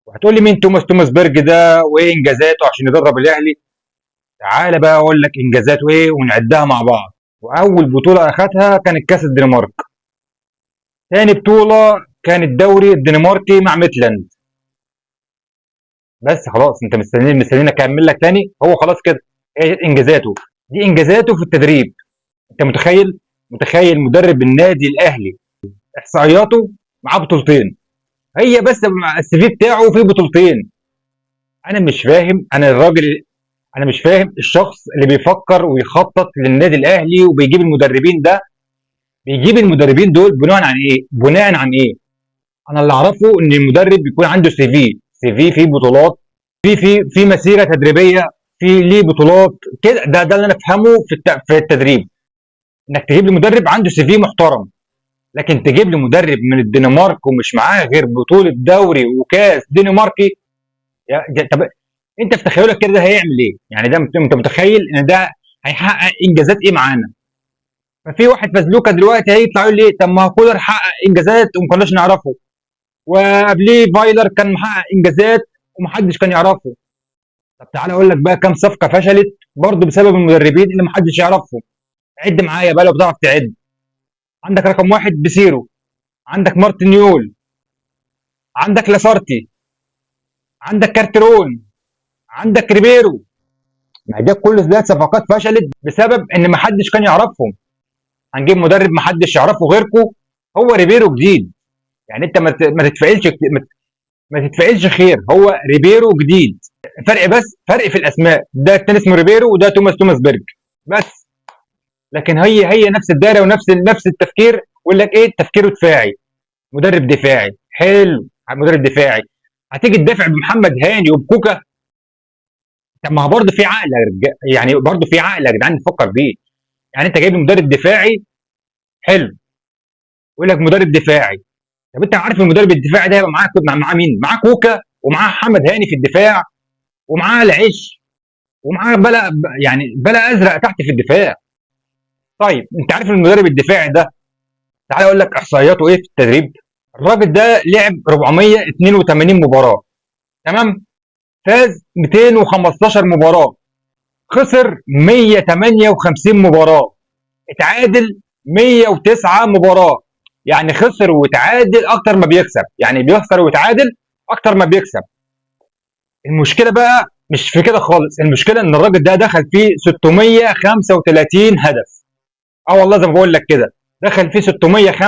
وهتقول لي مين توماس بيرج ده وايه انجازاته عشان يدرب الاهلي؟ تعالى بقى اقول لك انجازاته ايه ونعدها مع بعض. واول بطوله اخدها كانت كاس الدنمارك. ثاني بطوله كان الدوري الدنماركي مع ميتلاند. بس خلاص انت مستنيني اكمل لك تاني؟ هو خلاص كده. ايه انجازاته؟ دي انجازاته في التدريب. انت متخيل مدرب النادي الاهلي احصائياته معاه بطولتين؟ هي بس مع السي في بتاعه فيه بطولتين. انا مش فاهم، انا مش فاهم الشخص اللي بيفكر ويخطط للنادي الاهلي وبيجيب المدربين ده. بيجيب المدربين دول بناء عن ايه؟ انا اللي اعرفه ان المدرب بيكون عنده سي في فيه بطولات، في مسيره تدريبيه، في ليه بطولات كده. ده اللي انا افهمه في التدريب. انك تجيب لي مدرب عنده سي في محترم. لكن تجيب لي مدرب من الدنمارك ومش معاه غير بطوله دوري وكاس دنماركي؟ طب انت في تخيلك كده ده هيعمل ايه؟ يعني ده انت متخيل ان ده هيحقق انجازات ايه معانا؟ ففي واحد فزلوكه دلوقتي هيطلع يقول لي طب ما هو كولر حقق انجازات وما كناش نعرفه، وقبليه فايلر كان محقق انجازات ومحدش كان يعرفه. طب تعالى اقول لك بقى كام صفقه فشلت برضه بسبب المدربين اللي محدش يعرفهم. عد معايا بقى لو بتعرف تعد. عندك رقم واحد بيسيرو، عندك مارتينيول، عندك لاسارتي، عندك كارترون، عندك ريبيرو. ما ده كل ده صفقات فشلت بسبب ان محدش كان يعرفهم. هنجيب مدرب محدش يعرفه غيركم؟ هو ريبيرو جديد. يعني انت ما تتفائلش خير. هو ريبيرو جديد. فرق في الاسماء، ده التاني اسمه ريبيرو وده توماس بيرج بس. لكن هي نفس الدايره ونفس التفكير. يقول لك ايه؟ تفكيره دفاعي. مدرب دفاعي حلو. مدرب دفاعي. هتيجي تدافع بمحمد هاني وبكوكا؟ طب ما هو برضه في عقل يا يعني برضه في عقل يا جدعان نفكر بيه. يعني انت جايب مدرب دفاعي حلو، يقول لك مدرب دفاعي. طب انت عارف المدرب الدفاعي ده هيبقى معاه مين؟ معاه كوكا ومعاه محمد هاني في الدفاع ومعاه العش ومعاه بلا ازرق تحت في الدفاع. طيب انت عارف المدرب الدفاعي ده، تعالى اقول لك احصائياته ايه في التدريب. الراجل ده لعب 482 مباراه، تمام؟ فاز 215 مباراه، خسر 158 مباراه، اتعادل 109 مباراه. يعني خسر وتعادل اكتر ما بيكسب، يعني بيخسر ويتعادل اكتر ما بيكسب. المشكله بقى مش في كده خالص. المشكله ان الراجل ده دخل فيه 635 هدف. اه والله زي ما بقول لك كده، دخل فيه 605